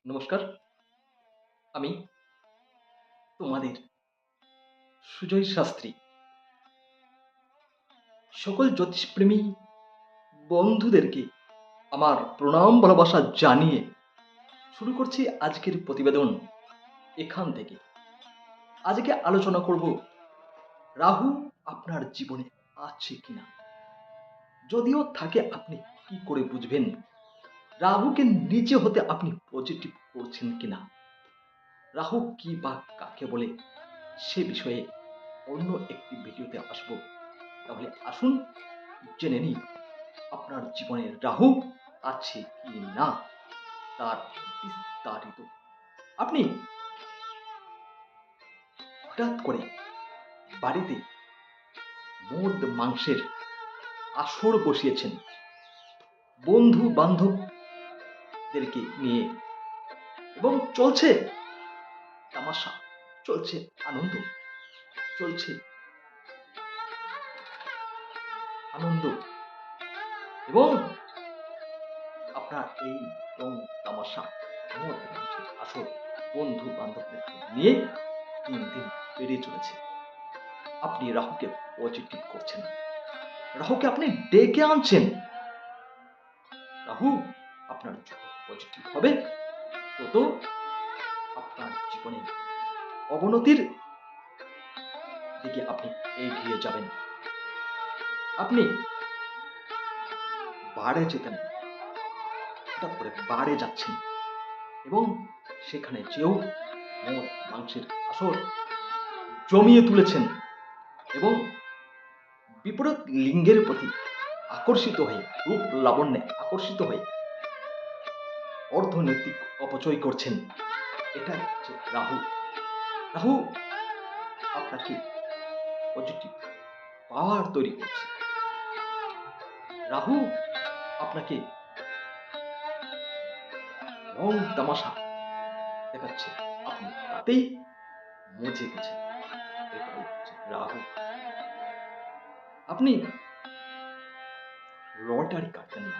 নমস্কার। আমি তোমাদের সুজয় শাস্ত্রী। সকল জ্যোতিষপ্রেমী বন্ধুদেরকে আমার প্রণাম ভালোবাসা জানিয়ে শুরু করছি আজকের প্রতিবেদন এখান থেকে। আজকে আলোচনা করব রাহু আপনার জীবনে আছে কিনা। যদিও থাকে আপনি কি করে বুঝবেন রাহুকে নিজে হতে আপনি পজিটিভ করছেন কিনা। রাহু কি বা কাকে বলে সে বিষয়ে অন্য একটি ভিডিওতে আসব। তাহলে আসুন জেনে নিই আপনার জীবনে রাহু আছে কি না তার বিস্তারিত। আপনি হঠাৎ করে বাড়িতে মদ মাংসের আসর বসিয়েছেন বন্ধু বান্ধবদেরকে নিয়ে, এবং চলছে তামাশা, চলছে আনন্দ, চলছে আনন্দ এবং আপনার এই রং তামাশা মদ মাংসের আসর বন্ধু বান্ধবদেরকে নিয়ে দিন দিন বেড়ে চলেছে। আপনি রাহুকে পজিটিভ করছেন, রাহুকে আপনি ডেকে আনছেন। রাহু আপনার যত পজিটিভ হবে তত আপনার জীবনে অবনতির দিকে আপনি এগিয়ে যাবেন। আপনি বারে যেতেন, হঠাৎ করে বারে যাচ্ছেন এবং সেখানে যেও মদ মাংসের আসর জমিয়ে তুলেছেন এবং বিপরীত লিঙ্গের প্রতি আকর্ষিত হয়ে, রূপ লাবণ্যে আকর্ষিত হয়ে অর্থনৈতিক অপচয় করছেন। এটা হচ্ছে রাহু। রাহু আপনাকে পজিটিভ পাওয়ার তৈরি করছে। রাহু আপনাকে রং তামাশা দেখাচ্ছে, আপনি তাতেই মজে গেছেন। এটাই হচ্ছে রাহু। আপনি লটারি কাটতেন না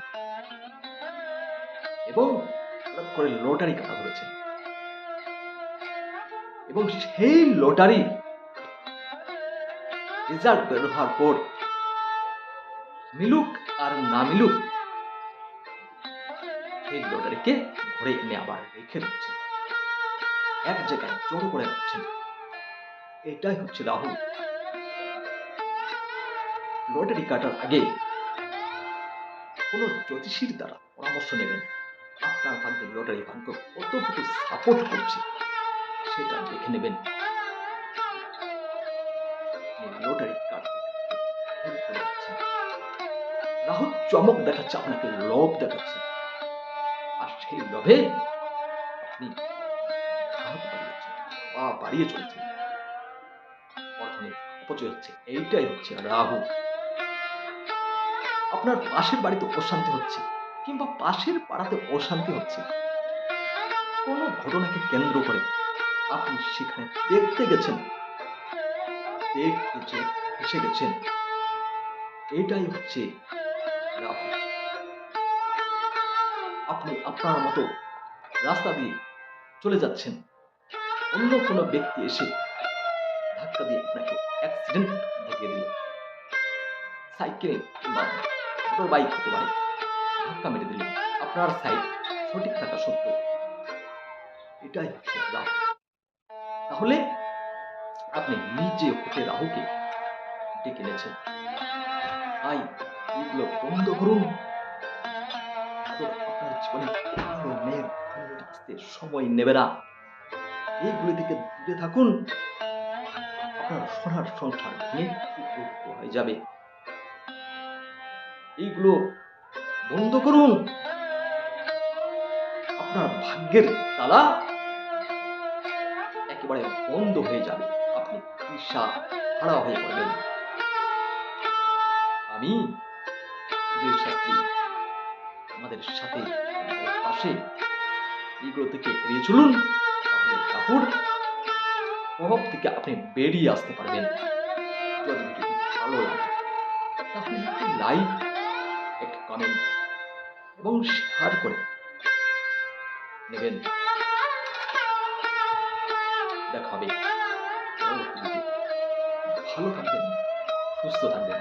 এবং হঠাৎ করে লটারি কাটা ধরেছেন এবং সেই লটারি রেজাল্ট বের হওয়ার পর মিলুক আর না মিলুক সেই লটারিকে ঘুরে এনে আবার রেখে দিচ্ছেন, এক জায়গায় জড়ো করে রাখছেন। এটাই হচ্ছে রাহু। লটারি কাটার আগে কোনো জ্যোতিষীর দ্বারা পরামর্শ নেবেন। আপনার ভাগ্যে লটারি ভাগ্য কতটুকু সাপোর্ট করছে সেটা দেখে নেবেন। লটারি কাটতে ভুল করে যাচ্ছেন। রাহু চমক দেখাচ্ছে, আপনাকে লোভ দেখাচ্ছে, আর সেই লোভে আপনি হাত বাড়িয়েছেন, পা বাড়িয়ে চলেছেন, অর্থনৈতিক অপচয় হচ্ছে। এইটাই হচ্ছে রাহু। আপনার পাশের বাড়িতে অশান্তি হচ্ছে কিংবা পাশের পাড়াতে অশান্তি হচ্ছে, কোনো ঘটনাকে কেন্দ্র করে আপনি সেখানে দেখতে গেছেন, দেখতে যে এসে গেছেন। এটাই হচ্ছে রাহু। আপনি আপনার মতো রাস্তা দিয়ে চলে যাচ্ছেন, অন্য কোনো ব্যক্তি এসে ধাক্কা দিয়ে আপনাকে অ্যাক্সিডেন্ট ঘটিয়ে দিল। সাইকেল কিংবা মোটর বাইক হতে পারে, ধাক্কা মেরে দিল আপনার সাইড সঠিক থাকা সত্ত্বেও। এটাই হচ্ছে রাহু। তাহলে আপনি নিজে হতে রাহুকে ডেকে এনেছেন। তাই এগুলো বন্ধ করুন। আদর আপনার জীবনে কালো মেঘ ঘনিয়ে আসতে সময় নেবে না। এইগুলি থেকে দূরে থাকুন, আপনার সোনার সংসার ভেঙে টুকরো টুকরো হয়ে যাবে। এইগুলো বন্ধ করুন, আপনার ভাগ্যের তালা একেবারে বন্ধ হয়ে যাবে। আপনি দিশা হারা হয়ে পড়বেন। আমি সুজয় শাস্ত্রী, আমাদের সাথে, আমাদের পাশে। এইগুলো থেকে এড়িয়ে চলুন, তাহলে রাহুর প্রভাব থেকে আপনি বেরিয়ে আসতে পারবেন। যদি ভিডিওটি ভালো লাগে তাহলে একটি লাইক, একটি কমেন্ট এবং শেয়ার করে নেবেন। দেখা হবে পরবর্তী দিকে। ভালো থাকবেন, সুস্থ থাকবেন।